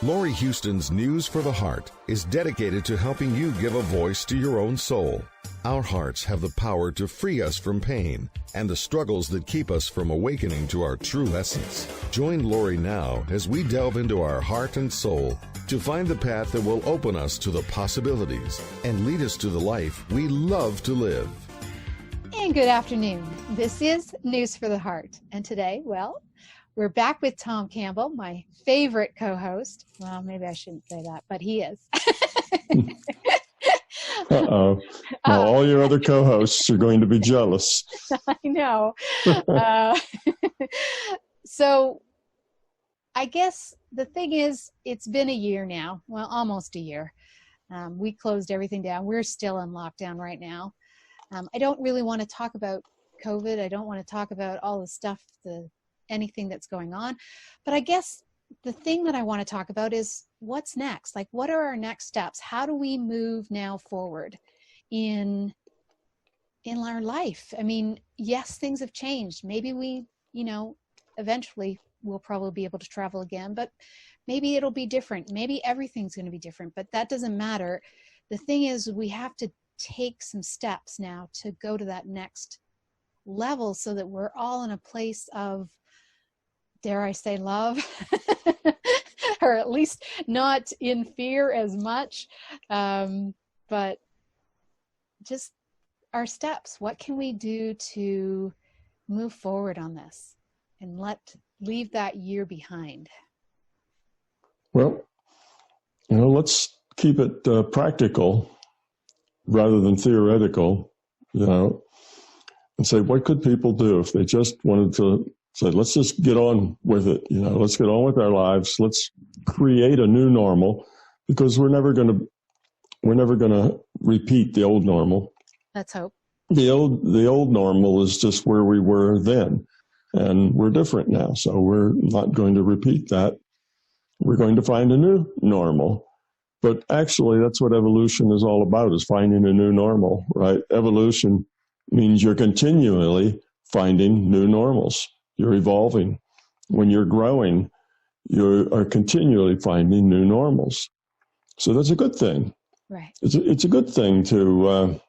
Laurie Huston's News for the Heart is dedicated to helping you give a voice to your own soul. Our hearts have the power to free us from pain and the struggles that keep us from awakening to our true essence. Join Laurie now as we delve into our heart and soul to find the path that will open us to the possibilities and lead us to the life we love to live. And good afternoon. This is News for the Heart. And today, well, we're back with Tom Campbell, my favorite co-host. Well, maybe I shouldn't say that, but he is. Uh-oh. Now all your other co-hosts are going to be jealous. I know. So I guess the thing is, it's been a year now. Well, almost a year. We closed everything down. We're still in lockdown right now. I don't really want to talk about COVID. I don't want to talk about all the stuff, anything that's going on. But I guess the thing that I want to talk about is what's next? Like, what are our next steps? How do we move now forward in our life? I mean, yes, things have changed. Maybe we, eventually we'll probably be able to travel again, but maybe it'll be different. Maybe everything's going to be different, but that doesn't matter. The thing is, we have to take some steps now to go to that next level so that we're all in a place of, dare I say, love, or at least not in fear as much, but just our steps. What can we do to move forward on this and leave that year behind? Well, let's keep it practical rather than theoretical, and say, what could people do if they just wanted to say, let's just get on with it, let's get on with our lives. Let's create a new normal, because we're never going to repeat the old normal. Let's hope. The old normal is just where we were then, and we're different now. So we're not going to repeat that. We're going to find a new normal. But actually, that's what evolution is all about, is finding a new normal, right? Evolution means you're continually finding new normals. You're evolving. When you're growing, you are continually finding new normals. So that's a good thing. Right. It's a good thing to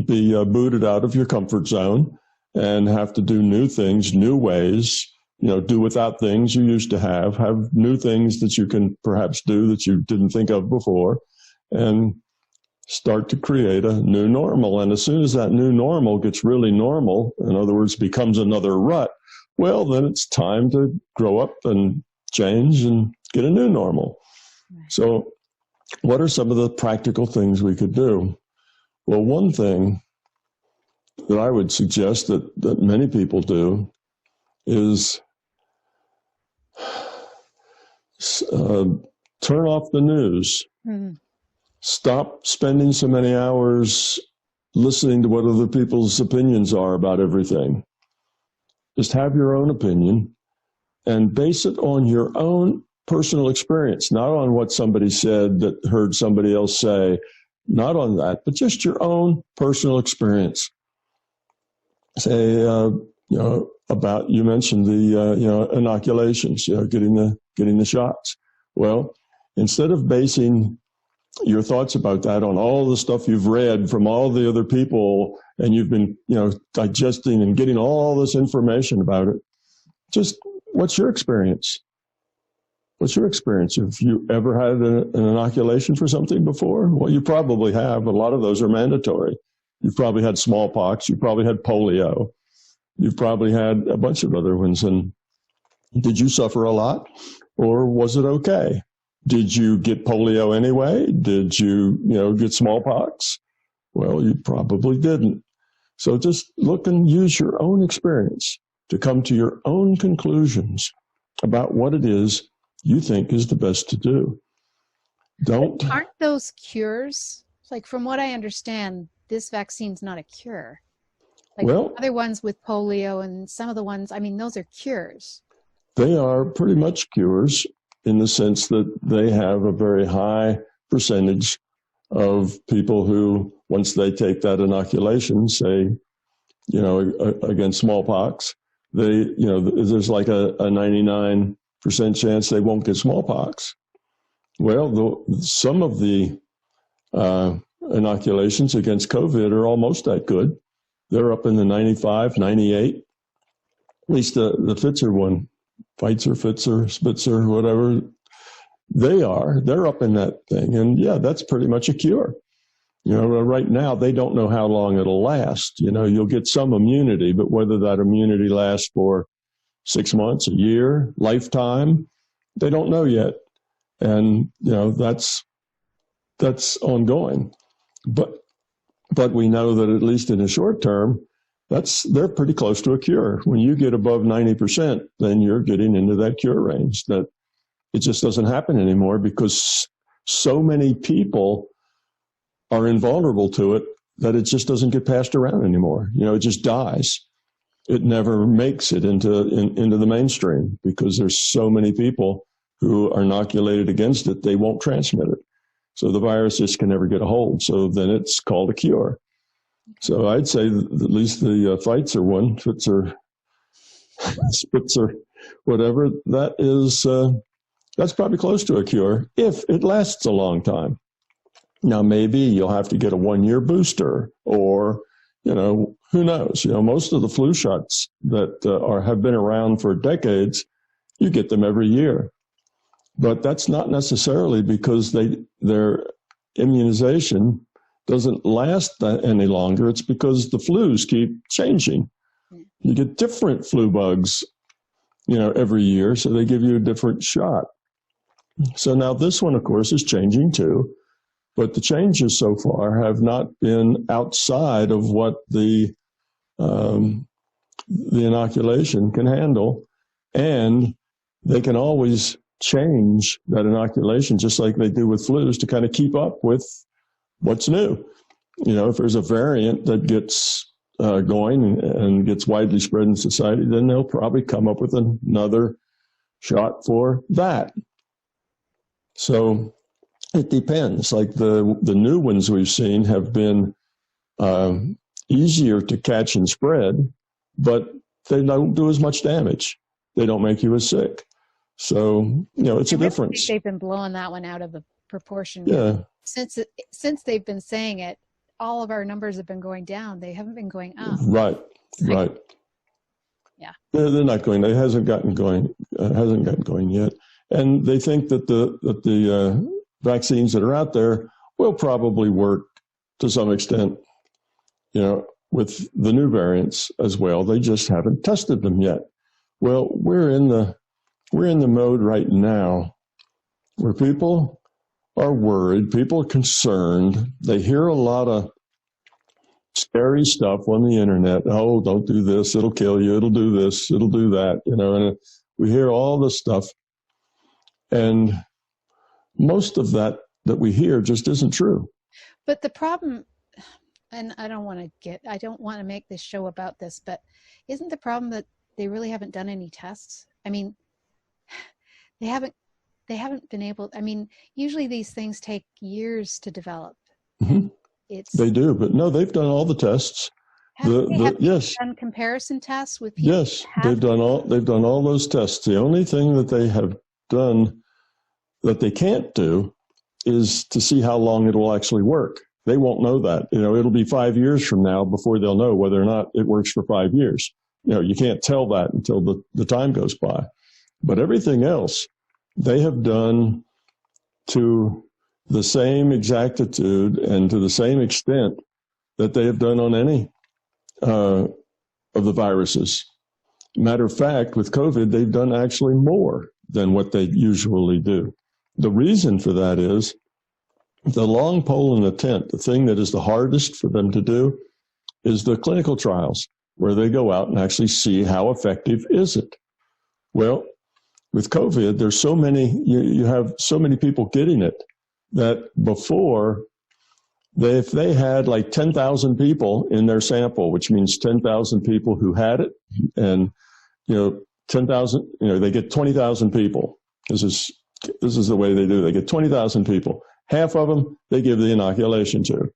be booted out of your comfort zone and have to do new things, new ways, do without things you used to have new things that you can perhaps do that you didn't think of before, and start to create a new normal. And as soon as that new normal gets really normal, in other words, becomes another rut, well, then it's time to grow up and change and get a new normal. Right. So what are some of the practical things we could do? Well, one thing that I would suggest that many people do is turn off the news. Mm-hmm. Stop spending so many hours listening to what other people's opinions are about everything. Just have your own opinion and base it on your own personal experience, not on what somebody said that heard somebody else say, not on that, but just your own personal experience. Say, about, you mentioned the, inoculations, getting the shots. Well, instead of basing your thoughts about that on all the stuff you've read from all the other people, and you've been, digesting and getting all this information about it, just what's your experience? What's your experience? Have you ever had an inoculation for something before? Well, you probably have. A lot of those are mandatory. You've probably had smallpox. You probably had polio. You've probably had a bunch of other ones. And did you suffer a lot, or was it okay? Did you get polio anyway? Did you, get smallpox? Well, you probably didn't. So just look and use your own experience to come to your own conclusions about what it is you think is the best to do. Aren't those cures? Like, from what I understand, this vaccine's not a cure. Like, well, other ones with polio and some of the ones, those are cures. They are pretty much cures in the sense that they have a very high percentage of people who, once they take that inoculation, say, against smallpox, there's like a 99% chance they won't get smallpox. Well, some of the inoculations against COVID are almost that good. They're up in the 95, 98. At least the Pfizer one, Pfizer, Spitzer, whatever, they're up in that thing. And yeah, that's pretty much a cure. Right now, they don't know how long it'll last. You'll get some immunity, but whether that immunity lasts for 6 months, a year, lifetime, they don't know yet. And, that's ongoing. But we know that at least in the short term, they're pretty close to a cure. When you get above 90%, then you're getting into that cure range. That it just doesn't happen anymore because so many people are invulnerable to it that it just doesn't get passed around anymore. It just dies. It never makes it into the mainstream because there's so many people who are inoculated against it, they won't transmit it. So the virus just can never get a hold. So then it's called a cure. So I'd say at least the Pfizer one, Spitzer, whatever, that's probably close to a cure if it lasts a long time. Now, maybe you'll have to get a 1-year booster or, who knows? Most of the flu shots that have been around for decades, you get them every year. But that's not necessarily because their immunization doesn't last any longer. It's because the flus keep changing. You get different flu bugs, every year, so they give you a different shot. So now this one, of course, is changing too. But the changes so far have not been outside of what the inoculation can handle. And they can always change that inoculation just like they do with flus to kind of keep up with what's new. If there's a variant that gets going and gets widely spread in society, then they'll probably come up with another shot for that. So it depends. Like the new ones we've seen have been easier to catch and spread, but they don't do as much damage. They don't make you as sick. So, it's a difference. They've been blowing that one out of the proportion. Yeah. Since they've been saying it, all of our numbers have been going down. They haven't been going up. Right. Right. Yeah. They're not going. It hasn't gotten going yet. And they think that the vaccines that are out there will probably work to some extent, with the new variants as well. They just haven't tested them yet. Well, we're in the mode right now where people are worried, people are concerned. They hear a lot of scary stuff on the internet. Oh, don't do this. It'll kill you. It'll do this. It'll do that. And we hear all this stuff. And most of that we hear just isn't true. But the problem, and I don't want to make this show about this, but isn't the problem that they really haven't done any tests? I mean, they haven't been able, usually these things take years to develop. Mm-hmm. They do, but no, they've done all the tests. Yes. Done comparison tests with people? Yes, they've done all those tests. The only thing that they have done that they can't do is to see how long it will actually work. They won't know that. It'll be 5 years from now before they'll know whether or not it works for 5 years. You can't tell that until the time goes by. But everything else, they have done to the same exactitude and to the same extent that they have done on any of the viruses. Matter of fact, with COVID, they've done actually more than what they usually do. The reason for that is the long pole in the tent. The thing that is the hardest for them to do is the clinical trials, where they go out and actually see how effective is it. Well, with COVID, there's so many, you have so many people getting it that before, if they had like 10,000 people in their sample, which means 10,000 people who had it, and 10,000, they get 20,000 people. This is the way they do it. They get 20,000 people. Half of them they give the inoculation to,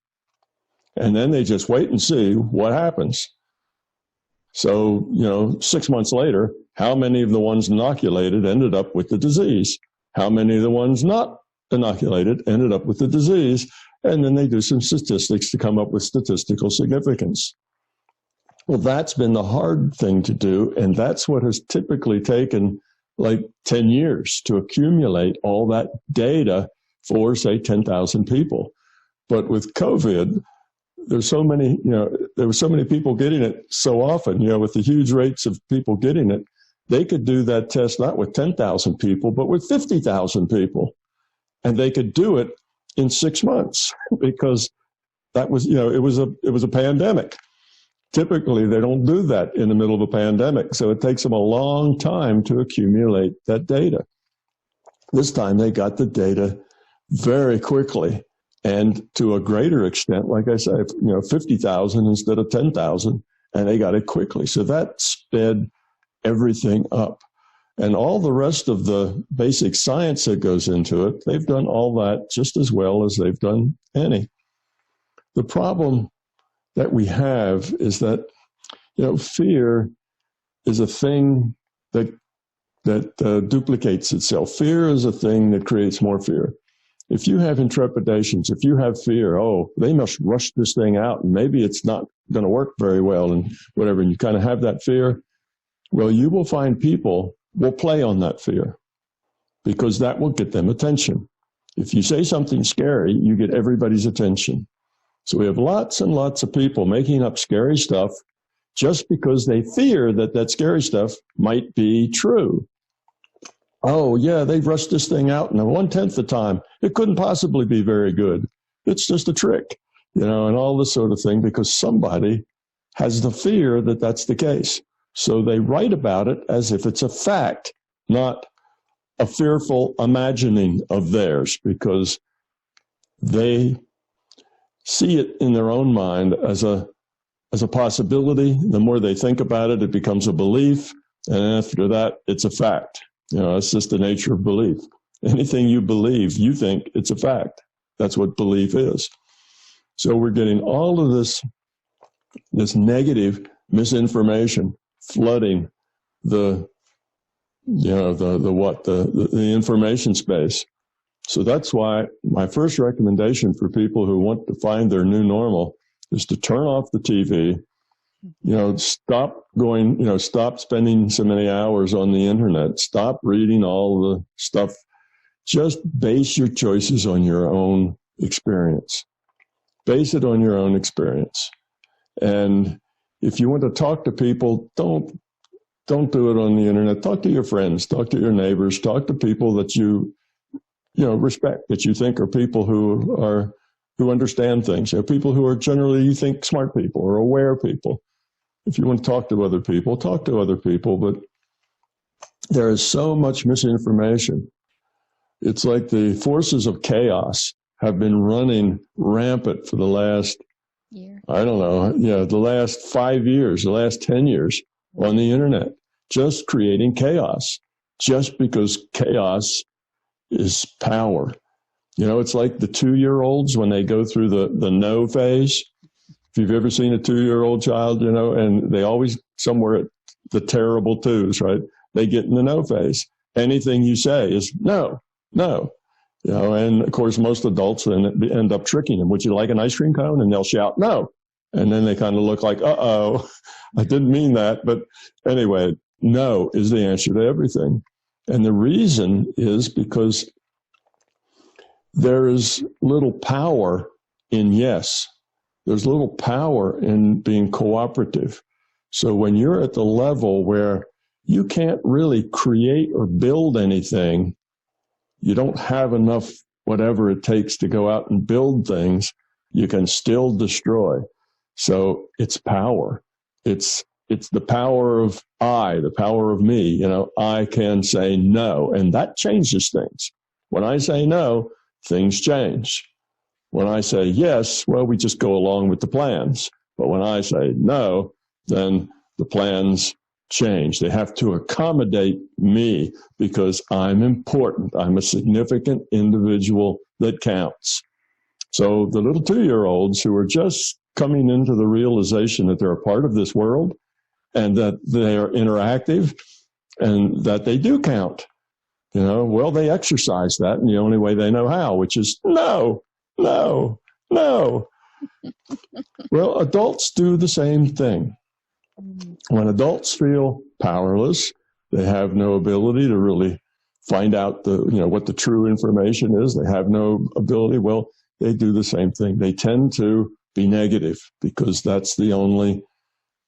and then they just wait and see what happens. So 6 months later, how many of the ones inoculated ended up with the disease? How many of the ones not inoculated ended up with the disease. And then they do some statistics to come up with statistical significance. Well, that's been the hard thing to do. And that's what has typically taken like 10 years to accumulate all that data for, say, 10,000 people. But with COVID, there's so many, there were so many people getting it so often, with the huge rates of people getting it, they could do that test not with 10,000 people, but with 50,000 people. And they could do it in 6 months because that was, it was a pandemic. Typically, they don't do that in the middle of a pandemic. So it takes them a long time to accumulate that data. This time they got the data very quickly and to a greater extent, like I said, 50,000 instead of 10,000, and they got it quickly. So that sped everything up. And all the rest of the basic science that goes into it, they've done all that just as well as they've done any. The problem that we have is that, fear is a thing that duplicates itself. Fear is a thing that creates more fear. If you have intrepidations, if you have fear, they must rush this thing out and maybe it's not going to work very well and whatever, and you kind of have that fear, well, you will find people will play on that fear because that will get them attention. If you say something scary, you get everybody's attention. So we have lots and lots of people making up scary stuff just because they fear that scary stuff might be true. Oh, yeah, they've rushed this thing out in 1/10 the time. It couldn't possibly be very good. It's just a trick, and all this sort of thing because somebody has the fear that that's the case. So they write about it as if it's a fact, not a fearful imagining of theirs because they see it in their own mind as a possibility. The more they think about it, it becomes a belief. And after that, it's a fact. It's just the nature of belief. Anything you believe, you think it's a fact. That's what belief is. So we're getting all of this negative misinformation flooding the information space. So that's why my first recommendation for people who want to find their new normal is to turn off the TV, stop spending so many hours on the internet, stop reading all the stuff. Just base your choices on your own experience. Base it on your own experience. And if you want to talk to people, don't do it on the internet. Talk to your friends, talk to your neighbors, talk to people that you respect, that you think are people who understand things, people who are generally, you think, smart people or aware people. If you want to talk to other people, but there is so much misinformation. It's like the forces of chaos have been running rampant for the last year. The last 5 years, the last 10 years on the internet, just creating chaos, just because chaos is power. It's like the 2-year-olds when they go through the no phase. If you've ever seen a 2-year-old child, and they always somewhere at the terrible twos, right? They get in the no phase. Anything you say is no. And of course, most adults then end up tricking them. Would you like an ice cream cone? And they'll shout no. And then they kind of look like, uh-oh, I didn't mean that. But anyway, no is the answer to everything. And the reason is because there is little power in yes. There's little power in being cooperative. So when you're at the level where you can't really create or build anything, you don't have enough whatever it takes to go out and build things, you can still destroy. So it's power. It's the power of the power of me. I can say no, and that changes things. When I say no, things change. When I say yes, well, we just go along with the plans. But when I say no, then the plans change. They have to accommodate me because I'm important. I'm a significant individual that counts. So the little 2-year-olds who are just coming into the realization that they're a part of this world and that they are interactive and that they do count. Well, they exercise that in the only way they know how, which is no, no, no. Well, adults do the same thing. When adults feel powerless, they have no ability to really find out what the true information is. They have no ability. Well, they do the same thing. They tend to be negative because that's the only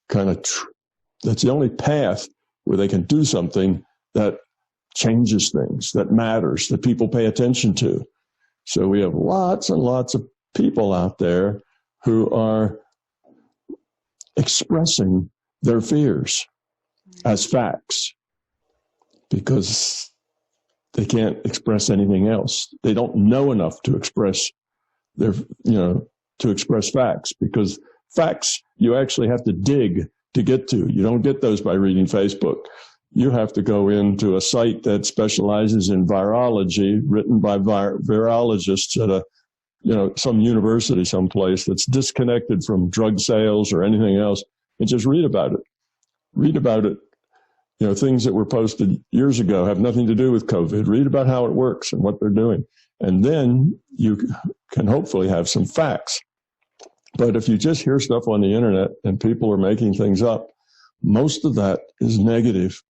that's the only path where they can do something that changes things, that matters, that people pay attention to. So we have lots and lots of people out there who are expressing their fears as facts because they can't express anything else. They don't know enough to express to express facts, because facts you actually have to dig to get to. You don't get those by reading Facebook. You have to go into a site that specializes in virology, written by virologists at some university someplace that's disconnected from drug sales or anything else, and just read about it. Read about it. Things that were posted years ago have nothing to do with COVID. Read about how it works and what they're doing. And then you can hopefully have some facts. But if you just hear stuff on the internet and people are making things up, most of that is negative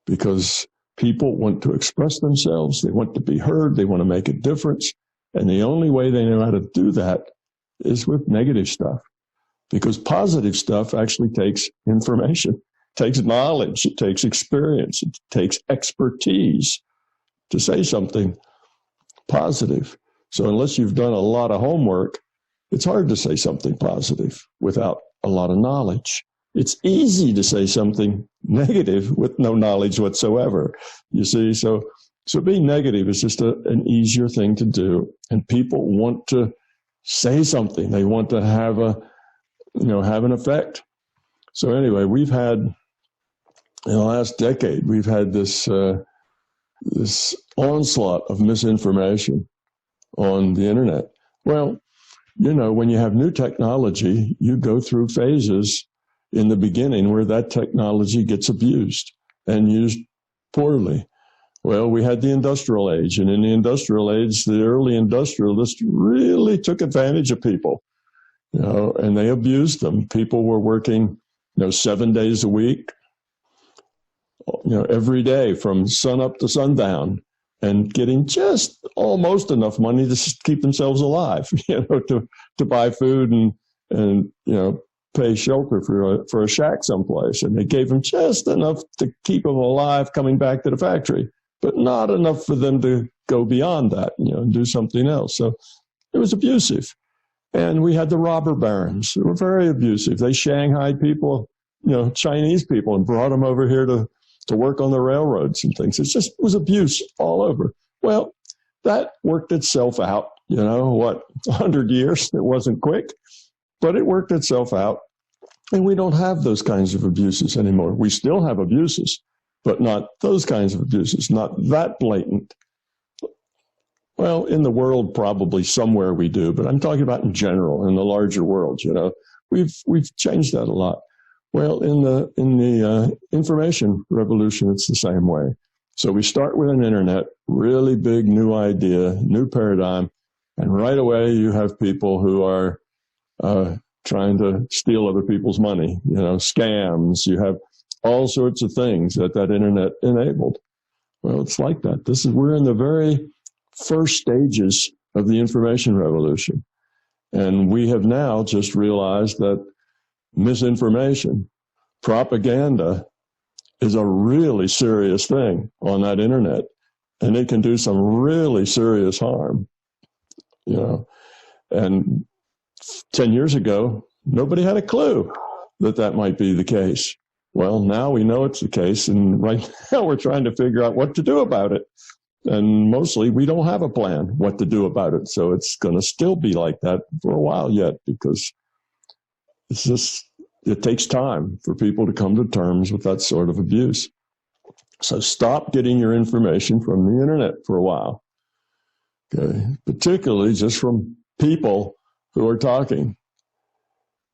because people want to express themselves. They want to be heard. They want to make a difference. And the only way they know how to do that is with negative stuff, because positive stuff actually takes information, takes knowledge, it takes experience, it takes expertise to say something positive. So unless you've done a lot of homework, it's hard to say something positive without a lot of knowledge. It's easy to say something negative with no knowledge whatsoever. You see, so being negative is just an easier thing to do. And people want to say something. They want to have have an effect. So anyway, we've had, in the last decade, we've had this onslaught of misinformation on the internet. Well, when you have new technology, you go through phases in the beginning where that technology gets abused and used poorly. Well, we had the industrial age, and in the industrial age, the early industrialists really took advantage of people, and they abused them. People were working, 7 days a week, every day from sun up to sundown, and getting just almost enough money to keep themselves alive, to buy food and pay shelter for a shack someplace. And they gave them just enough to keep them alive coming back to the factory, but not enough for them to go beyond that, and do something else. So it was abusive. And we had the robber barons who were very abusive. They shanghaied people, Chinese people, and brought them over here to work on the railroads and things. It was abuse all over. Well, that worked itself out, 100 years. It wasn't quick, but it worked itself out. And we don't have those kinds of abuses anymore. We still have abuses, but not those kinds of abuses, not that blatant. Well, in the world, probably somewhere we do, but I'm talking about in general, in the larger world, we've changed that a lot. Well, in the information revolution, it's the same way. So we start with an internet, really big new idea, new paradigm, and right away you have people who are trying to steal other people's money, scams. You have all sorts of things that internet enabled. Well, it's like that. We're in the very first stages of the information revolution. And we have now just realized that misinformation, propaganda, is a really serious thing on that internet, and it can do some really serious harm. And 10 years ago, nobody had a clue that might be the case. Well, now we know it's the case, and right now we're trying to figure out what to do about it. And mostly we don't have a plan what to do about it. So it's going to still be like that for a while yet, because it takes time for people to come to terms with that sort of abuse. So stop getting your information from the internet for a while. Okay, particularly just from people who are talking.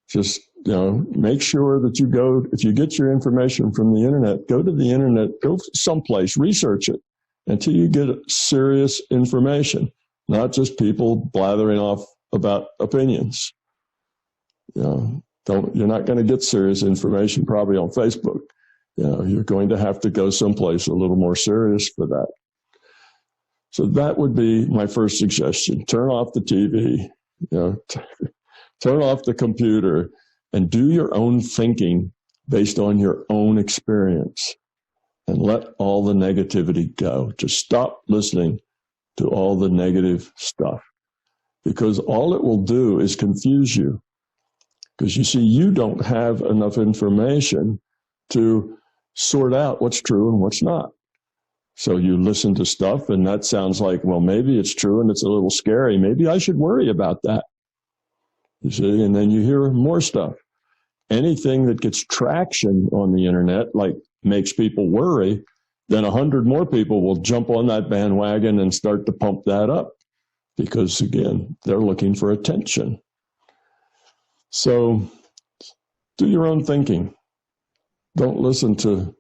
Just, make sure that if you get your information from the internet, go to the internet, go someplace, research it, until you get serious information, not just people blathering off about opinions. You're not going to get serious information probably on Facebook. You're going to have to go someplace a little more serious for that. So that would be my first suggestion. Turn off the TV, turn off the computer, and do your own thinking based on your own experience. And let all the negativity go. Just stop listening to all the negative stuff, because all it will do is confuse you. Because you see, you don't have enough information to sort out what's true and what's not. So you listen to stuff, and that sounds like, well, maybe it's true and it's a little scary. Maybe I should worry about that. You see, and then you hear more stuff. Anything that gets traction on the internet, like makes people worry, then 100 more people will jump on that bandwagon and start to pump that up. Because again, they're looking for attention. So do your own thinking. Don't listen to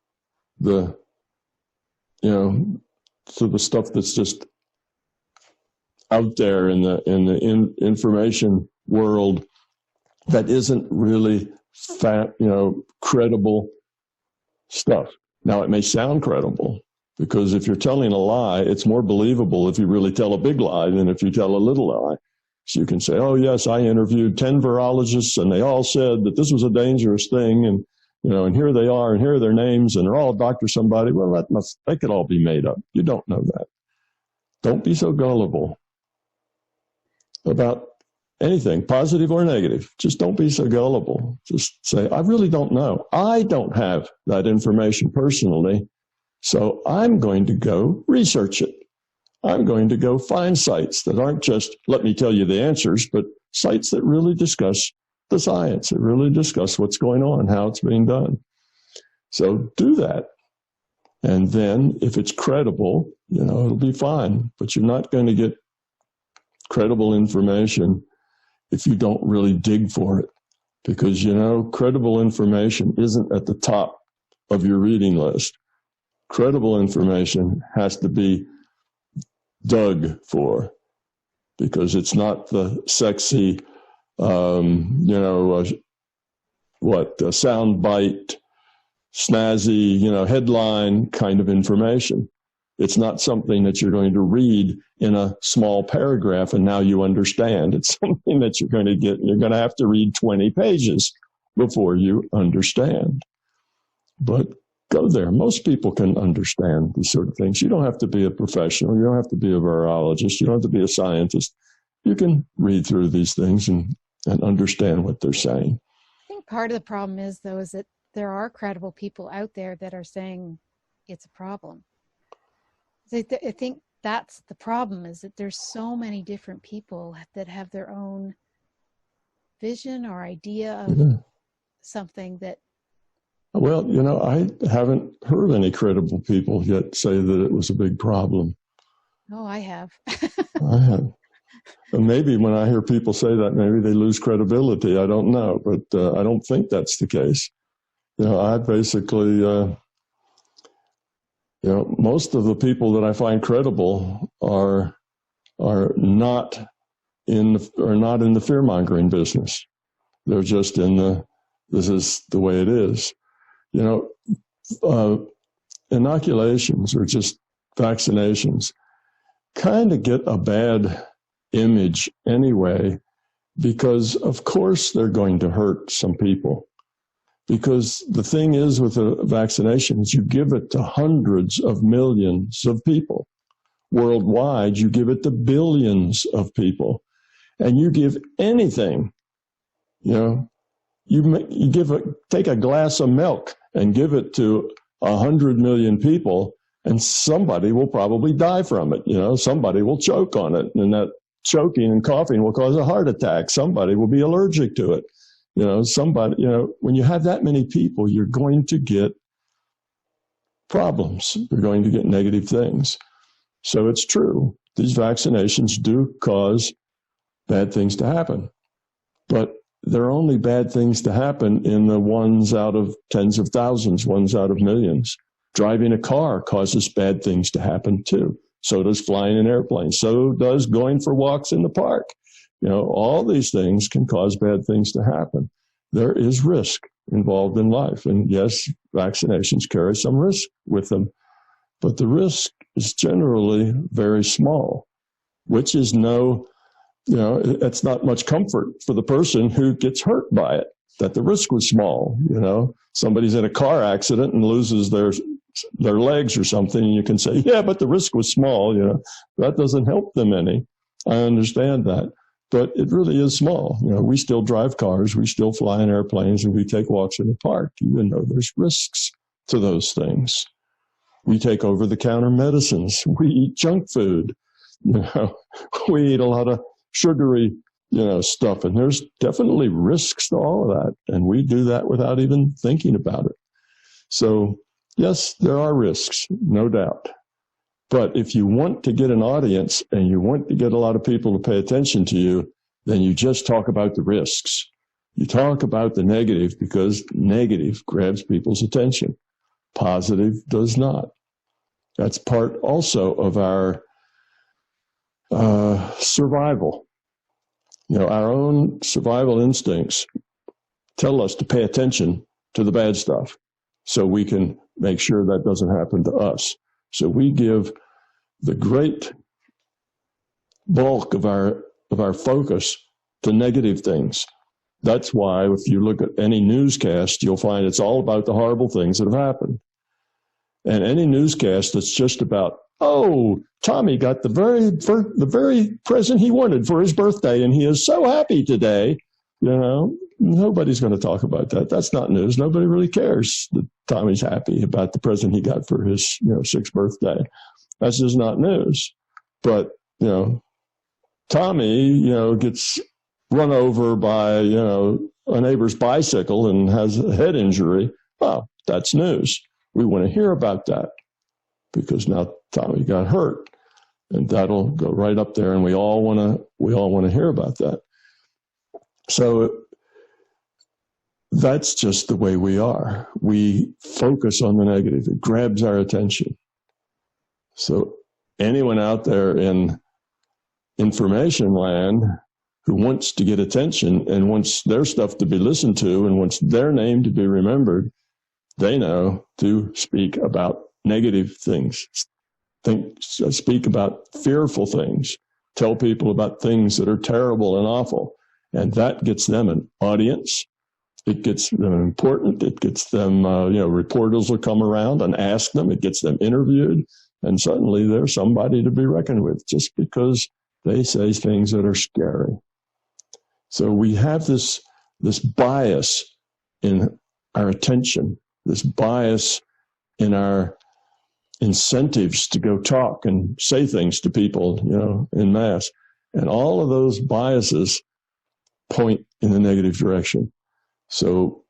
the stuff that's just out there in the information world that isn't really credible stuff. Now, it may sound credible, because if you're telling a lie, it's more believable if you really tell a big lie than if you tell a little lie. So you can say, oh, yes, I interviewed 10 virologists, and they all said that this was a dangerous thing, and and here they are, and here are their names, and they're all Dr. somebody. Well, that could all be made up. You don't know that. Don't be so gullible about anything, positive or negative. Just don't be so gullible. Just say, I really don't know. I don't have that information personally, so I'm going to go research it. I'm going to go find sites that aren't just, let me tell you the answers, but sites that really discuss the science, that really discuss what's going on, how it's being done. So do that. And then if it's credible, it'll be fine. But you're not going to get credible information if you don't really dig for it. Because, credible information isn't at the top of your reading list. Credible information has to be dug for, because it's not the sexy, sound bite, snazzy, headline kind of information. It's not something that you're going to read in a small paragraph and now you understand. It's something that you're going to have to read 20 pages before you understand. But go there. Most people can understand these sort of things. You don't have to be a professional. You don't have to be a virologist. You don't have to be a scientist. You can read through these things and understand what they're saying. I think part of the problem is that there are credible people out there that are saying it's a problem. I think that's the problem, is that there's so many different people that have their own vision or idea of something that. Well, I haven't heard any credible people yet say that it was a big problem. Oh, I have. I have. And maybe when I hear people say that, maybe they lose credibility. I don't know, but I don't think that's the case. I basically, most of the people that I find credible are not in the fear-mongering business. They're just this is the way it is. Inoculations or just vaccinations kind of get a bad image anyway, because of course they're going to hurt some people. Because the thing is with the vaccinations, you give it to hundreds of millions of people. Worldwide, you give it to billions of people. And you give anything, take a glass of milk and give it to 100 million people, and somebody will probably die from it. Somebody will choke on it, and that choking and coughing will cause a heart attack. Somebody will be allergic to it. When you have that many people, you're going to get problems. You're going to get negative things. So it's true. These vaccinations do cause bad things to happen. But they're only bad things to happen in the ones out of tens of thousands, ones out of millions. driving a car causes bad things to happen too. So does flying an airplane. So does going for walks in the park. All these things can cause bad things to happen. There is risk involved in life. And yes, vaccinations carry some risk with them, but the risk is generally very small, which is it's not much comfort for the person who gets hurt by it, that the risk was small. Somebody's in a car accident and loses their legs or something, and you can say, yeah, but the risk was small. That doesn't help them any. I understand that, but it really is small. We still drive cars, we still fly in airplanes, and we take walks in the park, even though there's risks to those things. We take over-the-counter medicines. We eat junk food. We eat a lot of sugary, stuff, and there's definitely risks to all of that, and we do that without even thinking about it. So, yes, there are risks, no doubt. But if you want to get an audience and you want to get a lot of people to pay attention to you, then you just talk about the risks. You talk about the negative because negative grabs people's attention. Positive does not. That's part also of our survival. Our own survival instincts tell us to pay attention to the bad stuff so we can make sure that doesn't happen to us. So we give the great bulk of our focus to negative things. That's why if you look at any newscast, you'll find it's all about the horrible things that have happened. And any newscast that's just about, oh, Tommy got the very present he wanted for his birthday, and he is so happy today, nobody's going to talk about that. That's not news. Nobody really cares that Tommy's happy about the present he got for his, 6th birthday. That's just not news. But, Tommy, gets run over by, a neighbor's bicycle and has a head injury. Well, that's news. We want to hear about that because now Tommy got hurt, and that'll go right up there. And we all want to hear about that. So that's just the way we are. We focus on the negative. It grabs our attention. So anyone out there in information land who wants to get attention and wants their stuff to be listened to and wants their name to be remembered, they know to speak about negative things. Speak about fearful things. Tell people about things that are terrible and awful. And that gets them an audience. It gets them important. It gets them, reporters will come around and ask them. It gets them interviewed. And suddenly there's somebody to be reckoned with just because they say things that are scary. So we have this bias in our attention, this bias in our incentives to go talk and say things to people, en masse. And all of those biases point in the negative direction. So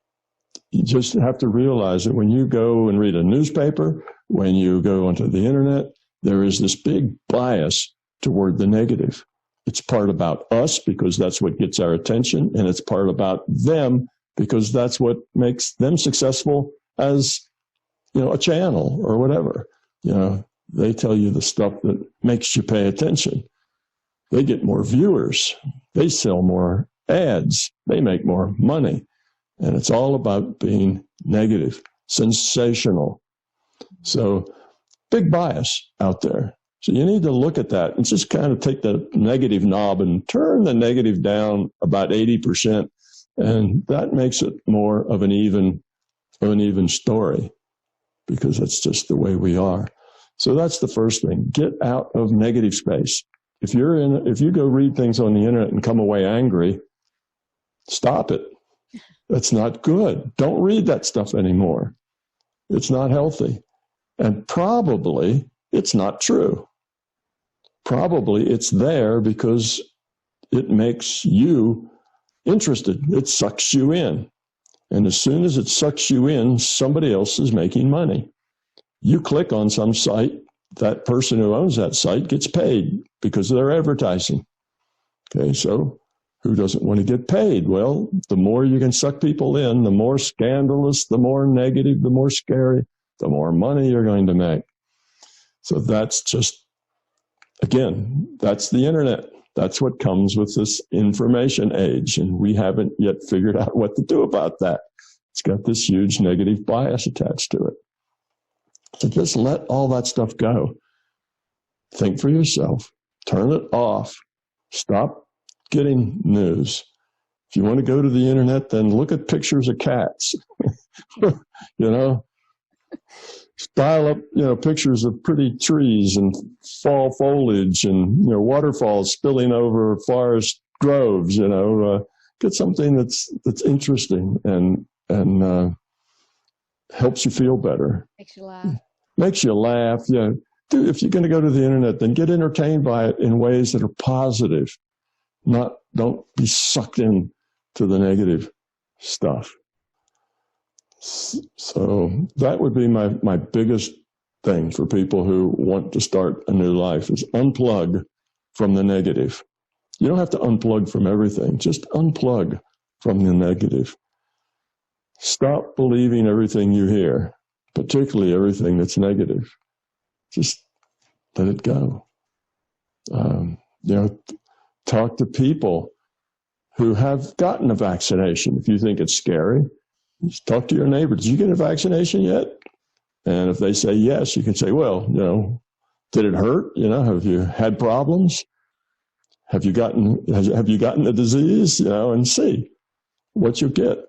you just have to realize that when you go and read a newspaper, when you go onto the internet, there is this big bias toward the negative. It's part about us because that's what gets our attention, and it's part about them because that's what makes them successful as, a channel or whatever. They tell you the stuff that makes you pay attention. They get more viewers. They sell more ads. They make more money. And it's all about being negative, sensational. So big bias out there. So you need to look at that and just kind of take the negative knob and turn the negative down about 80%. And that makes it more of an even story because that's just the way we are. So that's the first thing. Get out of negative space. If you go read things on the internet and come away angry, stop it. That's not good. Don't read that stuff anymore. It's not healthy. And probably it's not true. Probably it's there because it makes you interested. It sucks you in. And as soon as it sucks you in, somebody else is making money. You click on some site, that person who owns that site gets paid because of their advertising. Okay, so who doesn't want to get paid? Well, the more you can suck people in, the more scandalous, the more negative, the more scary, the more money you're going to make. So that's just, again, that's the internet. That's what comes with this information age. And we haven't yet figured out what to do about that. It's got this huge negative bias attached to it. So just let all that stuff go. Think for yourself. Turn it off. Stop getting news. If you want to go to the internet, then look at pictures of cats. Style up, pictures of pretty trees and fall foliage and, waterfalls spilling over forest groves, get something that's interesting and helps you feel better. Makes you laugh. Yeah. Dude, if you're going to go to the internet, then get entertained by it in ways that are positive. Don't be sucked in to the negative stuff. So that would be my biggest thing for people who want to start a new life is unplug from the negative. You don't have to unplug from everything. Just unplug from the negative. Stop believing everything you hear, particularly everything that's negative. Just let it go. Talk to people who have gotten a vaccination. If you think it's scary, just talk to your neighbor. Did you get a vaccination yet? And if they say yes, you can say, well, did it hurt? Have you had problems? Have you gotten the disease? And see what you get.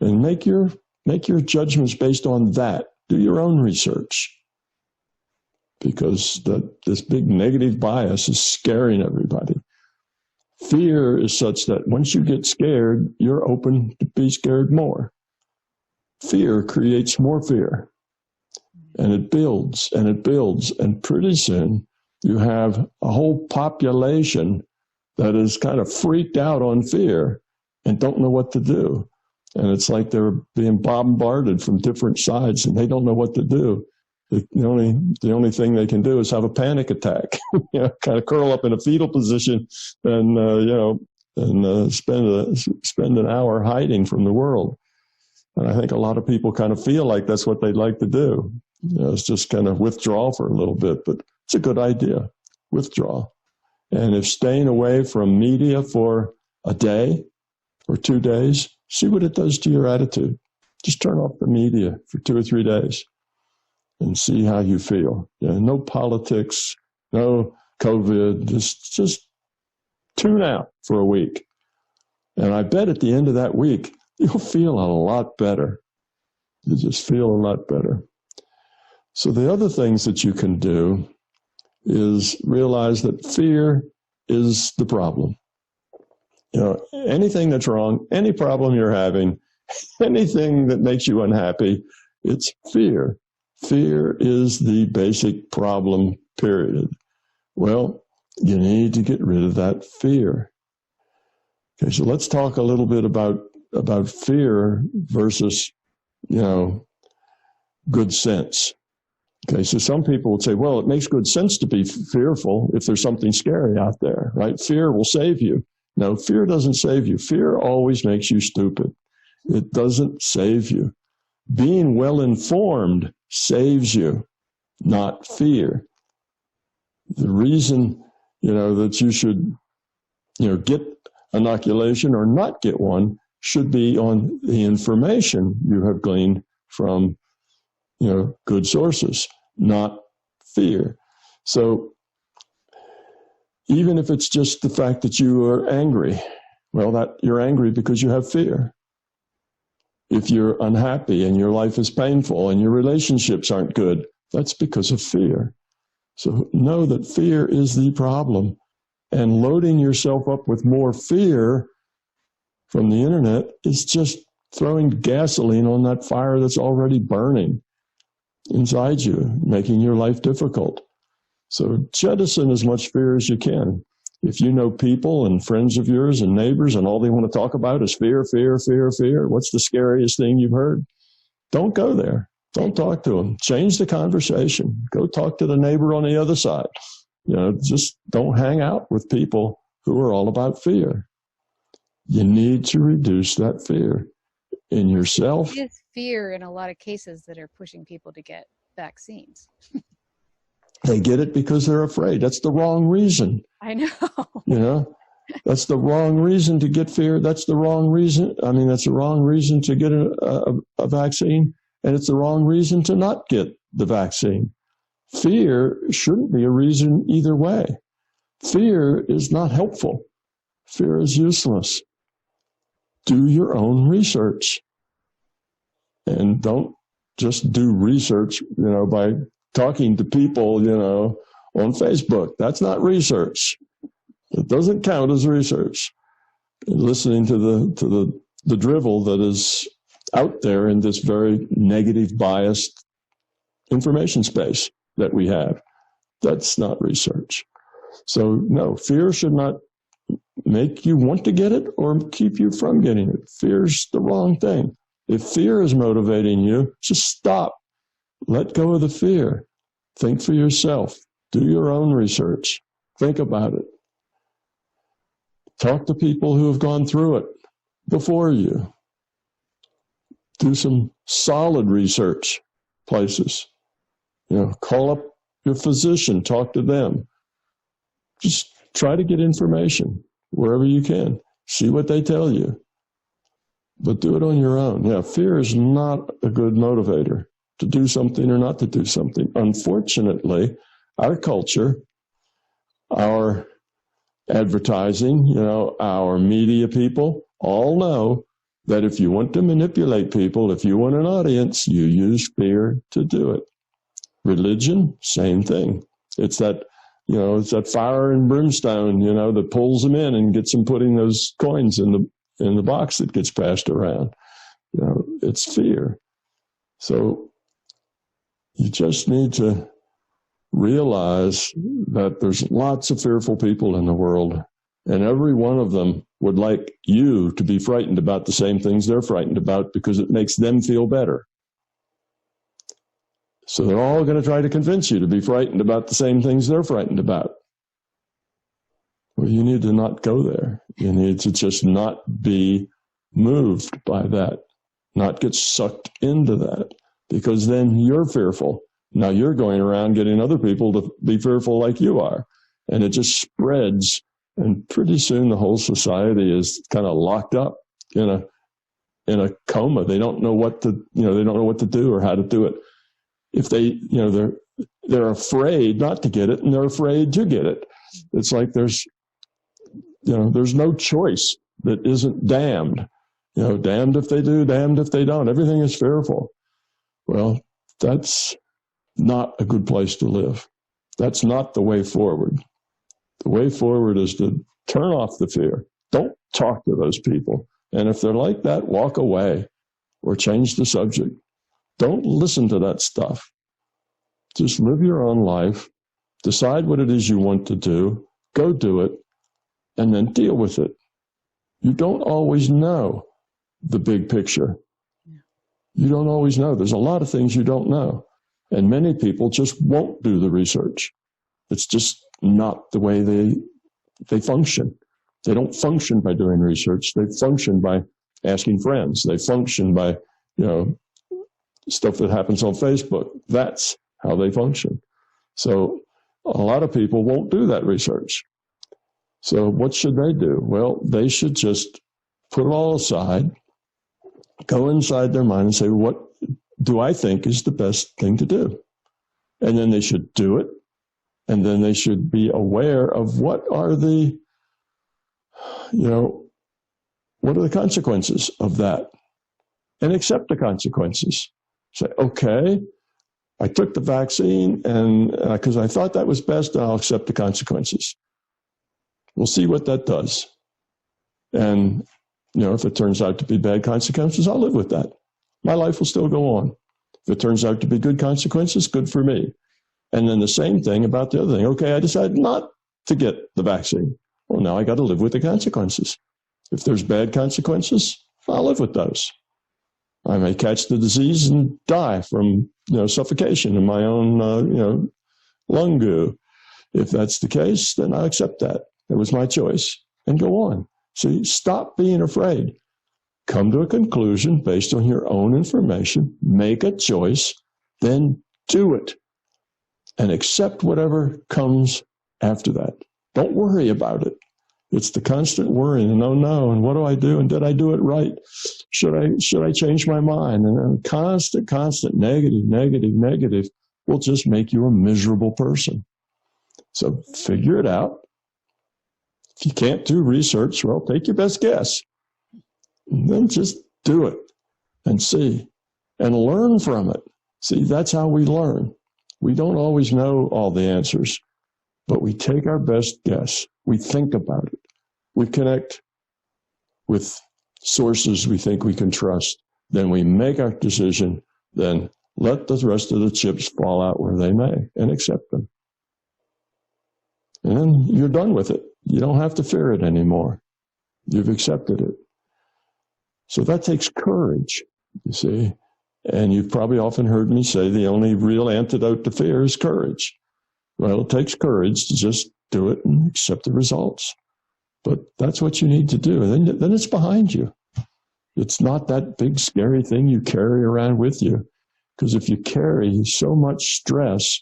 And make your judgments based on that. Do your own research. Because this big negative bias is scaring everybody. Fear is such that once you get scared, you're open to be scared more. Fear creates more fear. And it builds and it builds. And pretty soon you have a whole population that is kind of freaked out on fear and don't know what to do. And it's like they're being bombarded from different sides and they don't know what to do. The only thing they can do is have a panic attack, kind of curl up in a fetal position and spend an hour hiding from the world. And I think a lot of people kind of feel like that's what they'd like to do. It's just kind of withdraw for a little bit, but it's a good idea. Withdraw. And if staying away from media for a day or 2 days, see what it does to your attitude. Just turn off the media for 2 or 3 days. And see how you feel. No politics, no COVID, just tune out for a week. And I bet at the end of that week, you'll feel a lot better. You just feel a lot better. So the other things that you can do is realize that fear is the problem. Anything that's wrong, any problem you're having, anything that makes you unhappy, it's fear. Fear is the basic problem, period. Well, you need to get rid of that fear. Okay, so let's talk a little bit about fear versus, good sense. Okay, so some people would say, well, it makes good sense to be fearful if there's something scary out there, right? Fear will save you. No, fear doesn't save you. Fear always makes you stupid. It doesn't save you. Being well-informed saves you, not fear. The reason, that you should, get inoculation or not get one should be on the information you have gleaned from, good sources, not fear. So even if it's just the fact that you are angry, well, that you're angry because you have fear. If you're unhappy and your life is painful and your relationships aren't good, that's because of fear. So know that fear is the problem. And loading yourself up with more fear from the internet is just throwing gasoline on that fire that's already burning inside you, making your life difficult. So jettison as much fear as you can. If you know people and friends of yours and neighbors and all they want to talk about is fear, fear, fear, fear, what's the scariest thing you've heard? Don't go there. Don't talk to them. Change the conversation. Go talk to the neighbor on the other side. Just don't hang out with people who are all about fear. You need to reduce that fear. in yourself. It is fear in a lot of cases that are pushing people to get vaccines. They get it because they're afraid. That's the wrong reason. I know. You know, that's the wrong reason to get fear. That's the wrong reason. I mean, that's the wrong reason to get a vaccine, and it's the wrong reason to not get the vaccine. Fear shouldn't be a reason either way. Fear is not helpful. Fear is useless. Do your own research. And don't just do research, by talking to people, on Facebook. That's not research. It doesn't count as research. Listening to the drivel that is out there in this very negative, biased information space that we have, that's not research. So no, fear should not make you want to get it or keep you from getting it. Fear's the wrong thing. If fear is motivating you, just stop. Let go of the fear. Think for yourself. Do your own research. Think about it. Talk to people who have gone through it before you. Do some solid research places. Call up your physician, talk to them. Just try to get information wherever you can. See what they tell you. But do it on your own. Yeah, fear is not a good motivator to do something or not to do something. Unfortunately, our culture, our advertising, our media people all know that if you want to manipulate people, if you want an audience, you use fear to do it. Religion, same thing. It's that fire and brimstone, that pulls them in and gets them putting those coins in the box that gets passed around. It's fear. So you just need to realize that there's lots of fearful people in the world, and every one of them would like you to be frightened about the same things they're frightened about because it makes them feel better. So they're all going to try to convince you to be frightened about the same things they're frightened about. Well, you need to not go there. You need to just not be moved by that, not get sucked into that, because then you're fearful. Now you're going around getting other people to be fearful like you are, and it just spreads, and pretty soon the whole society is kind of locked up in a coma. They don't know what to do or how to do it. If they, they're afraid not to get it, and they're afraid to get it. It's like there's no choice that isn't damned. Damned if they do, damned if they don't. Everything is fearful. Well, that's not a good place to live. That's not the way forward. The way forward is to turn off the fear. Don't talk to those people. And if they're like that, walk away or change the subject. Don't listen to that stuff. Just live your own life. Decide what it is you want to do. Go do it. And then deal with it. You don't always know the big picture. You don't always know. There's a lot of things you don't know. And many people just won't do the research. It's just not the way they function. They don't function by doing research. They function by asking friends. They function by, stuff that happens on Facebook. That's how they function. So a lot of people won't do that research. So what should they do? Well, they should just put it all aside, go inside their mind and say, what do I think is the best thing to do? And then they should do it. And then they should be aware of what are the consequences of that, and accept the consequences. Say, okay, I took the vaccine and because I thought that was best, I'll accept the consequences. We'll see what that does. And, if it turns out to be bad consequences, I'll live with that. My life will still go on. If it turns out to be good consequences, good for me. And then the same thing about the other thing. Okay, I decided not to get the vaccine. Well, now I got to live with the consequences. If there's bad consequences, I'll live with those. I may catch the disease and die from, suffocation in my own, lung goo. If that's the case, then I accept that. It was my choice and go on. So stop being afraid. come to a conclusion based on your own information, make a choice, then do it, and accept whatever comes after that. Don't worry about it. It's the constant worrying, and oh no, and what do I do, and did I do it right? Should I change my mind? And constant negative will just make you a miserable person. So figure it out. If you can't do research, well, take your best guess. And then just do it and see and learn from it. See, that's how we learn. We don't always know all the answers, but we take our best guess. We think about it. We connect with sources we think we can trust. Then we make our decision. Then let the rest of the chips fall out where they may and accept them. And then you're done with it. You don't have to fear it anymore. You've accepted it. So that takes courage, you see. And you've probably often heard me say the only real antidote to fear is courage. Well, it takes courage to just do it and accept the results. But that's what you need to do. And then it's behind you. It's not that big, scary thing you carry around with you. Because if you carry so much stress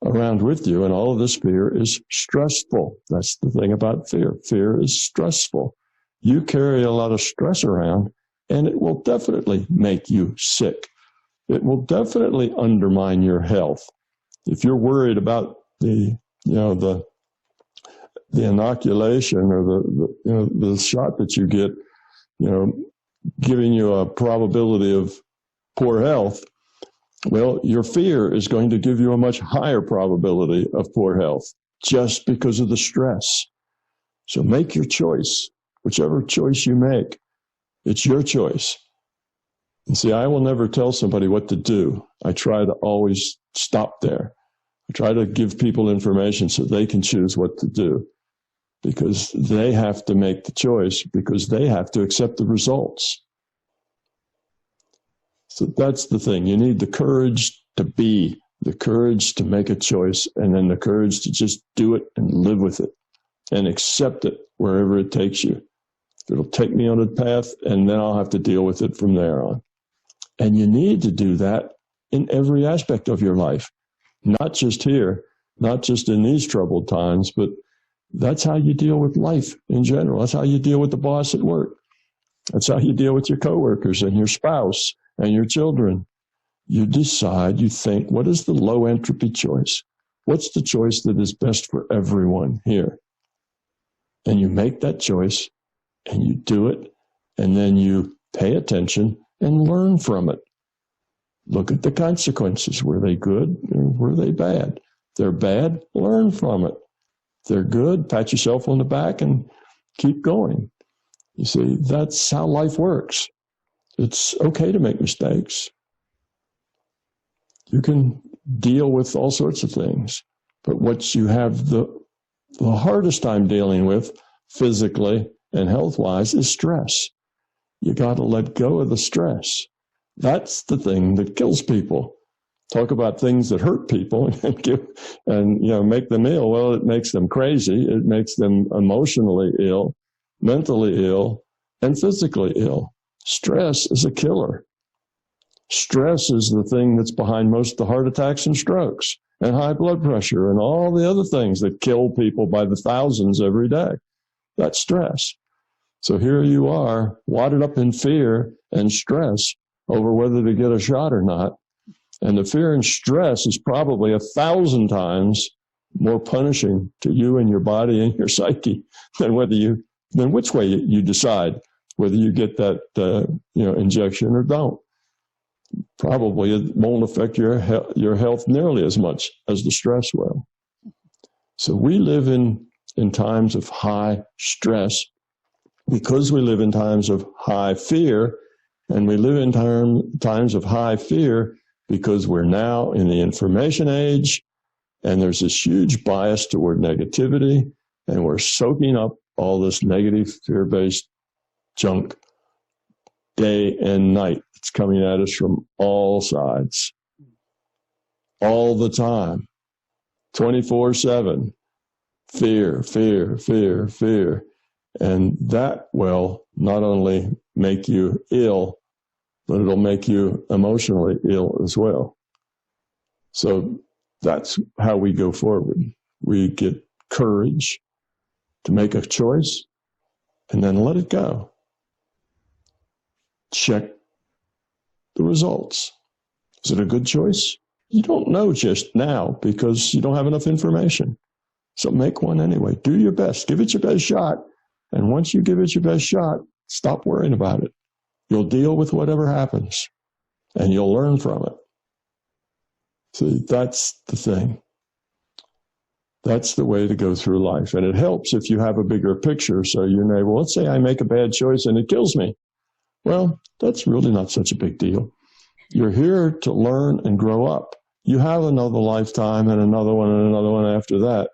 around with you, and all of this fear is stressful. That's the thing about fear. Fear is stressful. You carry a lot of stress around, and it will definitely make you sick. It will definitely undermine your health. If you're worried about the inoculation or the shot that you get, giving you a probability of poor health, well, your fear is going to give you a much higher probability of poor health just because of the stress. So make your choice. Whichever choice you make, it's your choice. And see, I will never tell somebody what to do. I try to always stop there. I try to give people information so they can choose what to do, because they have to make the choice, because they have to accept the results. So that's the thing. You need the courage to be, the courage to make a choice, and then the courage to just do it and live with it and accept it wherever it takes you. It'll take me on a path, and then I'll have to deal with it from there on. And you need to do that in every aspect of your life, not just here, not just in these troubled times, but that's how you deal with life in general. That's how you deal with the boss at work. That's how you deal with your coworkers and your spouse and your children. You decide, you think, what is the low entropy choice? What's the choice that is best for everyone here? And you make that choice, and you do it, and then you pay attention and learn from it. Look at the consequences. Were they good or were they bad? If they're bad, learn from it. If they're good, pat yourself on the back and keep going. You see, that's how life works. It's okay to make mistakes. You can deal with all sorts of things. But what you have the hardest time dealing with physically and health-wise is stress. You got to let go of the stress. That's the thing that kills people. Talk about things that hurt people and make them ill. Well, it makes them crazy. It makes them emotionally ill, mentally ill, and physically ill. Stress is a killer. Stress is the thing that's behind most of the heart attacks and strokes and high blood pressure and all the other things that kill people by the thousands every day. That's stress. So here you are, wadded up in fear and stress over whether to get a shot or not. And the fear and stress is probably 1,000 times more punishing to you and your body and your psyche than which way you decide whether you get that injection or don't. Probably it won't affect your health nearly as much as the stress will. So we live in times of high stress because we live in times of high fear, and we live in times of high fear because we're now in the information age, and there's this huge bias toward negativity, and we're soaking up all this negative fear-based junk day and night. It's coming at us from all sides, all the time, 24/7. Fear, fear, fear, fear. And that will not only make you ill, but it'll make you emotionally ill as well. So that's how we go forward. We get courage to make a choice and then let it go. Check the results. Is it a good choice? You don't know just now because you don't have enough information. So make one anyway. Do your best. Give it your best shot. And once you give it your best shot, stop worrying about it. You'll deal with whatever happens, and you'll learn from it. See, that's the thing. That's the way to go through life. And it helps if you have a bigger picture. So you know, well, let's say I make a bad choice and it kills me. Well, that's really not such a big deal. You're here to learn and grow up. You have another lifetime and another one and another one after that.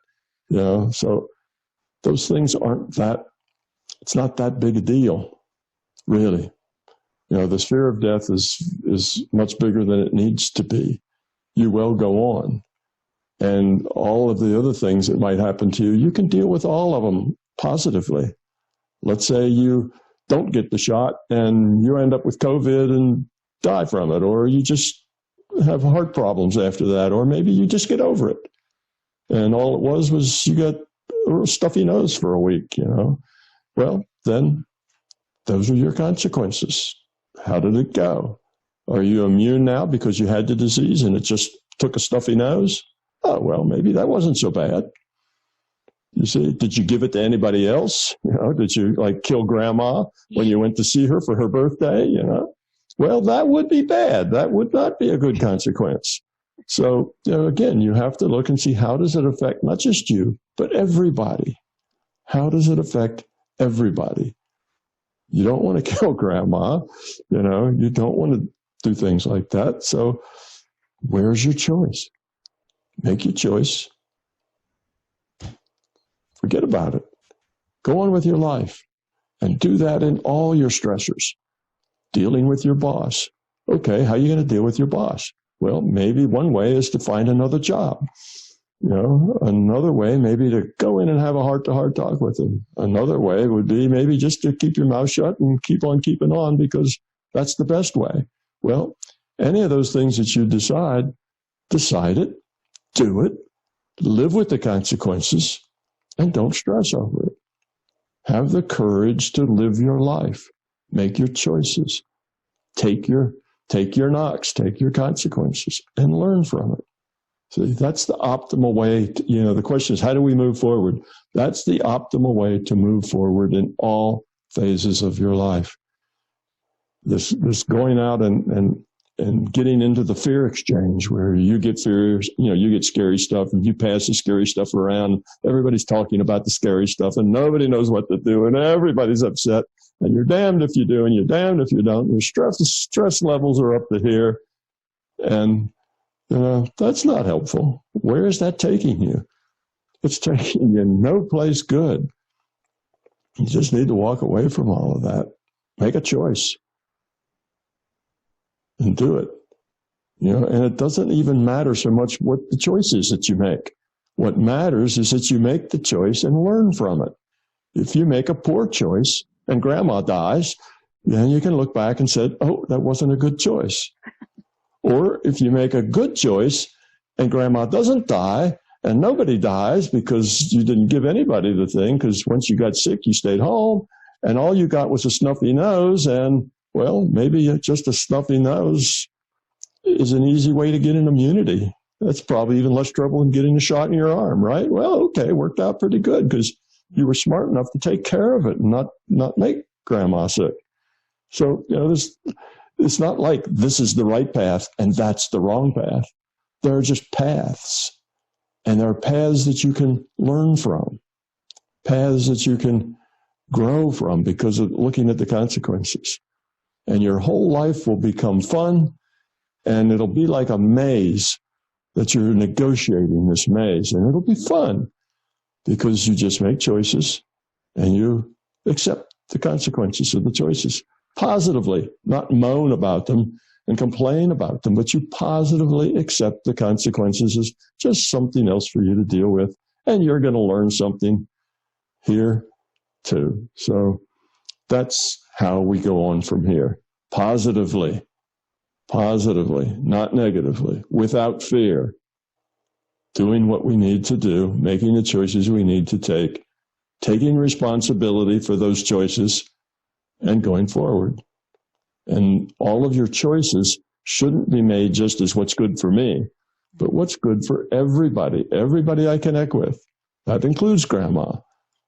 You know, so those things aren't that, it's not that big a deal, really. You know, the fear of death is much bigger than it needs to be. You will go on. And all of the other things that might happen to you, you can deal with all of them positively. Let's say you don't get the shot and you end up with COVID and die from it, or you just have heart problems after that, or maybe you just get over it. And all it was you got a stuffy nose for a week, you know. Well, then those are your consequences. How did it go? Are you immune now because you had the disease and it just took a stuffy nose? Oh, well, maybe that wasn't so bad. You see, did you give it to anybody else? You know, did you like kill grandma when you went to see her for her birthday? You know, well, that would be bad. That would not be a good consequence. So, you know, again, you have to look and see, how does it affect not just you, but everybody? How does it affect everybody? You don't want to kill grandma. You know, you don't want to do things like that. So where's your choice? Make your choice. Forget about it. Go on with your life and do that in all your stressors. Dealing with your boss. Okay, how are you going to deal with your boss? Well, maybe one way is to find another job. You know, another way maybe to go in and have a heart-to-heart talk with him. Another way would be maybe just to keep your mouth shut and keep on keeping on because that's the best way. Well, any of those things that you decide it, do it, live with the consequences, and don't stress over it. Have the courage to live your life. Make your choices. Take your knocks, take your consequences, and learn from it. See, that's the optimal way to, the question is, how do we move forward? That's the optimal way to move forward in all phases of your life. This going out and getting into the fear exchange where you get fears, you get scary stuff and you pass the scary stuff around. Everybody's talking about the scary stuff and nobody knows what to do and everybody's upset and you're damned if you do and you're damned if you don't. Your stress levels are up to here and that's not helpful. Where is that taking you? It's taking you no place good. You just need to walk away from all of that. Make a choice. And do it. And it doesn't even matter so much what the choice is that you make. What matters is that you make the choice and learn from it. If you make a poor choice and grandma dies, then you can look back and say, oh, that wasn't a good choice. Or if you make a good choice and grandma doesn't die and nobody dies because you didn't give anybody the thing, because once you got sick, you stayed home and all you got was a snuffy nose and, well, maybe just a snuffy nose is an easy way to get an immunity. That's probably even less trouble than getting a shot in your arm, right? Well, okay, it worked out pretty good because you were smart enough to take care of it and not make grandma sick. So, it's not like this is the right path and that's the wrong path. There are just paths. And there are paths that you can learn from, paths that you can grow from because of looking at the consequences. And your whole life will become fun, and it'll be like a maze that you're negotiating, this maze. And it'll be fun because you just make choices and you accept the consequences of the choices. Positively, not moan about them and complain about them, but you positively accept the consequences as just something else for you to deal with. And you're going to learn something here too. So that's how we go on from here. Positively, not negatively, without fear, doing what we need to do, making the choices we need to take, taking responsibility for those choices, and going forward. And all of your choices shouldn't be made just as what's good for me, but what's good for everybody I connect with. That includes grandma,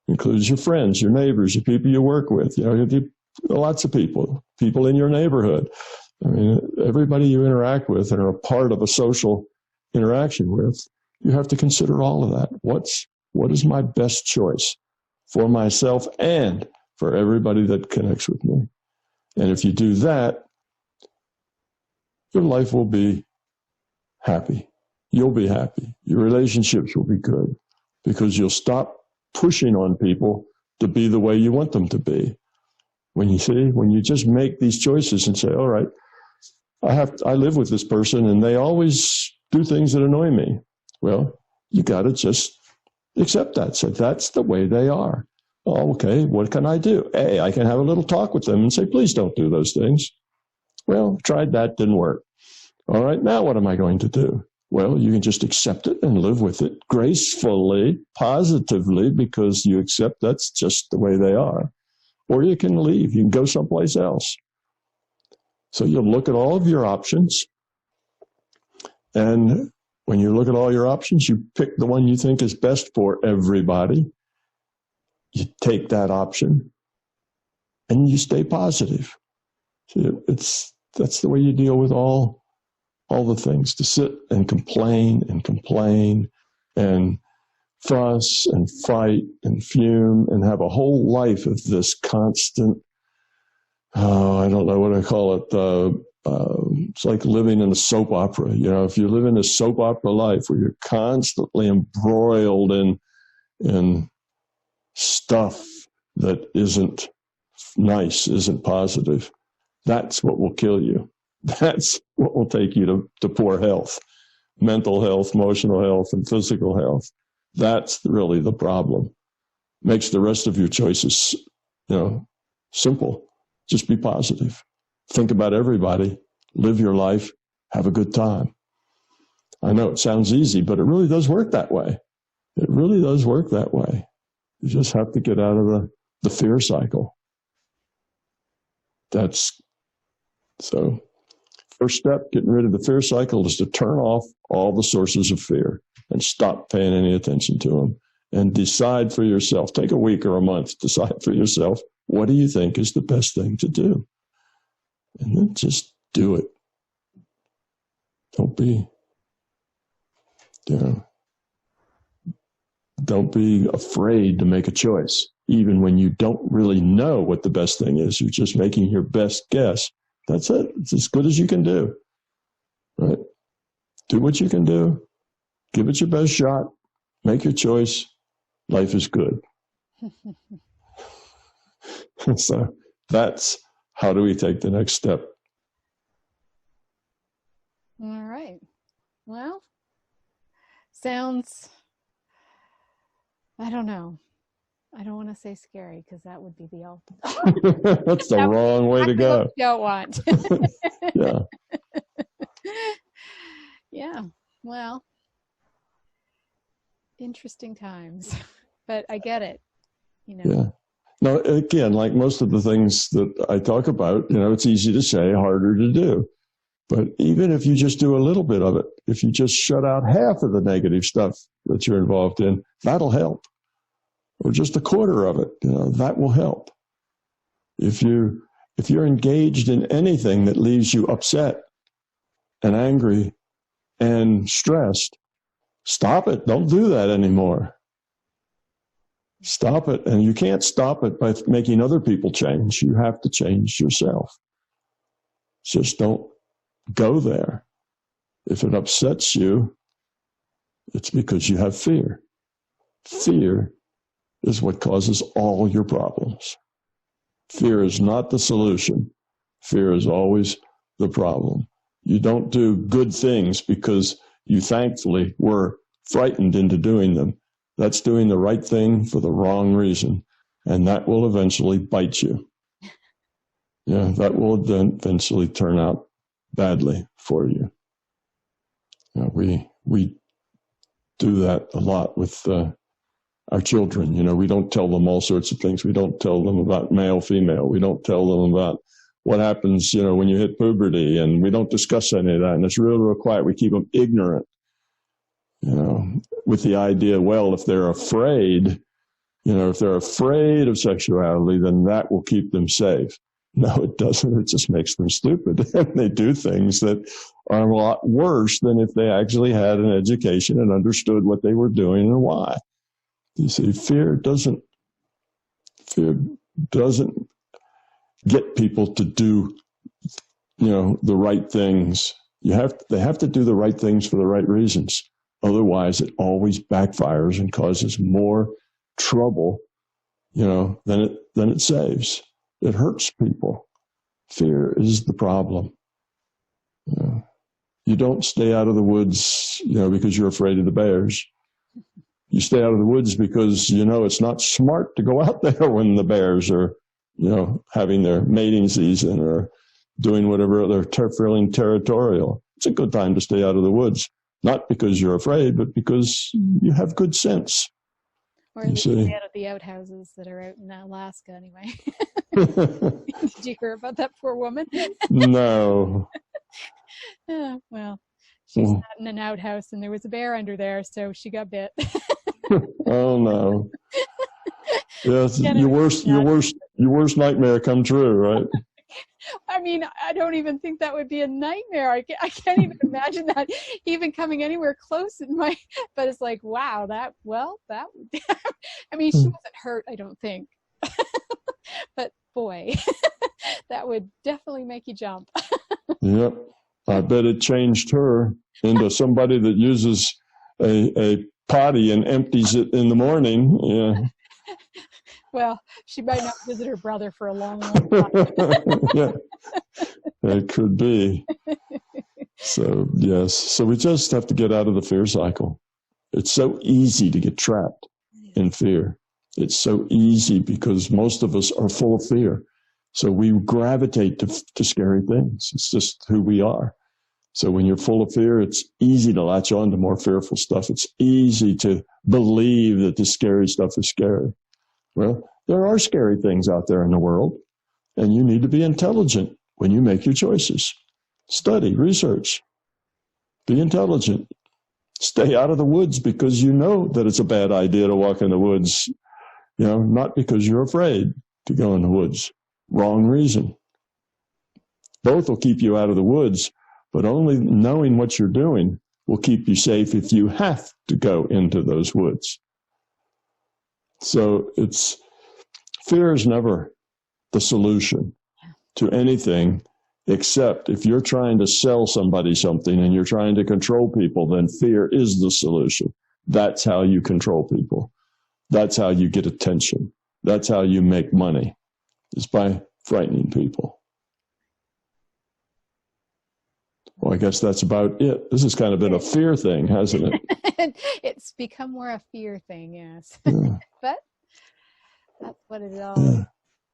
includes your friends, your neighbors, your people you work with, lots of people in your neighborhood. I mean, everybody you interact with and are a part of a social interaction with, you have to consider all of that. What is my best choice for myself and for everybody that connects with me? And if you do that, your life will be happy. You'll be happy. Your relationships will be good because you'll stop pushing on people to be the way you want them to be. When you just make these choices and say, all right, I live with this person and they always do things that annoy me. Well, you got to just accept that. So that's the way they are. Oh, okay, what can I do? A, I can have a little talk with them and say, please don't do those things. Well, tried that, didn't work. All right, now what am I going to do? Well, you can just accept it and live with it gracefully, positively, because you accept that's just the way they are. Or you can leave. You can go someplace else. So you'll look at all of your options. And when you look at all your options, you pick the one you think is best for everybody. You take that option and you stay positive. That's the way you deal with all the things. To sit and complain and fuss and fight and fume and have a whole life of this constant, I don't know what I call it. It's like living in a soap opera. If you live in a soap opera life where you're constantly embroiled in stuff that isn't nice, isn't positive, that's what will kill you. That's what will take you to poor health, mental health, emotional health, and physical health. That's really the problem. Makes the rest of your choices, simple. Just be positive. Think about everybody. Live your life. Have a good time. I know it sounds easy, but it really does work that way. It really does work that way. You just have to get out of the fear cycle. So first step, getting rid of the fear cycle, is to turn off all the sources of fear and stop paying any attention to them and decide for yourself. Take a week or a month, decide for yourself, what do you think is the best thing to do? And then just do it. Don't be afraid to make a choice, even when you don't really know what the best thing is. You're just making your best guess. That's it. It's as good as you can do. Right? Do what you can do. Give it your best shot. Make your choice. Life is good. So that's how do we take the next step. All right. Well, sounds, I don't know. I don't want to say scary because that would be the ultimate. That's the wrong way to go. Don't want. Yeah. Yeah. Well, interesting times, but I get it. Yeah. Now, again, like most of the things that I talk about, it's easy to say, harder to do. But even if you just do a little bit of it, if you just shut out half of the negative stuff that you're involved in, that'll help. Or just a quarter of it, that will help. If you're engaged in anything that leaves you upset and angry and stressed, stop it. Don't do that anymore. Stop it. And you can't stop it by making other people change. You have to change yourself. Just don't go there. If it upsets you, it's because you have fear. Fear is what causes all your problems. Fear is not the solution. Fear is always the problem. You don't do good things because you thankfully were frightened into doing them. That's doing the right thing for the wrong reason. and that will eventually bite you. Yeah, that will then eventually turn out badly for you. We do that a lot with our children. We don't tell them all sorts of things. We don't tell them about male, female. We don't tell them about what happens, when you hit puberty, and we don't discuss any of that. And it's real quiet. We keep them ignorant, with the idea, well, if they're afraid, of sexuality, then that will keep them safe. No, it doesn't. It just makes them stupid. And they do things that are a lot worse than if they actually had an education and understood what they were doing and why. You see, fear doesn't get people to do, the right things. They have to do the right things for the right reasons. Otherwise, it always backfires and causes more trouble, than it saves. It hurts people. Fear is the problem. You don't stay out of the woods, because you're afraid of the bears. You stay out of the woods because, it's not smart to go out there when the bears are, having their mating season or doing whatever they're feeling territorial. It's a good time to stay out of the woods, not because you're afraid, but because you have good sense. Or at least stay out of the outhouses that are out in Alaska anyway. Did you hear about that poor woman? No. Well, she sat in an outhouse and there was a bear under there, so she got bit. Oh no. Yes, your worst nightmare come true, right? I mean, I don't even think that would be a nightmare. I can't even imagine that even coming anywhere close but it's like, wow, I mean, she wasn't hurt, I don't think. But boy, that would definitely make you jump. Yep. I bet it changed her into somebody that uses a potty and empties it in the morning. Yeah. Well, she might not visit her brother for a long, long time. Yeah, it could be. So, yes. So we just have to get out of the fear cycle. It's so easy to get trapped in fear. It's so easy because most of us are full of fear. So we gravitate to scary things. It's just who we are. So when you're full of fear, it's easy to latch on to more fearful stuff. It's easy to believe that the scary stuff is scary. Well, there are scary things out there in the world, and you need to be intelligent when you make your choices. Study, research, be intelligent. Stay out of the woods because you know that it's a bad idea to walk in the woods, not because you're afraid to go in the woods. Wrong reason. Both will keep you out of the woods, but only knowing what you're doing will keep you safe if you have to go into those woods. So fear is never the solution to anything, except if you're trying to sell somebody something and you're trying to control people, then fear is the solution. That's how you control people. That's how you get attention. That's how you make money, is by frightening people. Well, I guess that's about it. This has kind of been a fear thing, hasn't it? It's become more a fear thing, yes. Yeah. But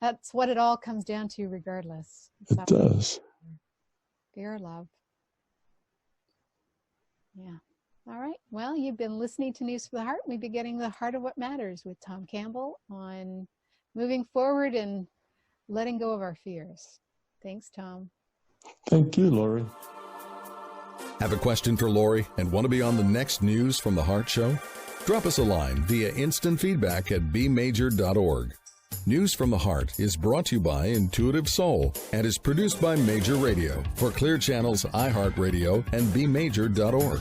that's what it all comes down to regardless. It does. Fear or love. Yeah. All right. Well, you've been listening to News for the Heart. We've been getting the heart of what matters with Tom Campbell on moving forward and letting go of our fears. Thanks, Tom. Thank you, Laurie. Have a question for Laurie and want to be on the next News from the Heart show? Drop us a line via instant feedback at bmajor.org. News from the Heart is brought to you by Intuitive Soul and is produced by Major Radio for Clear Channel's iHeartRadio and bmajor.org.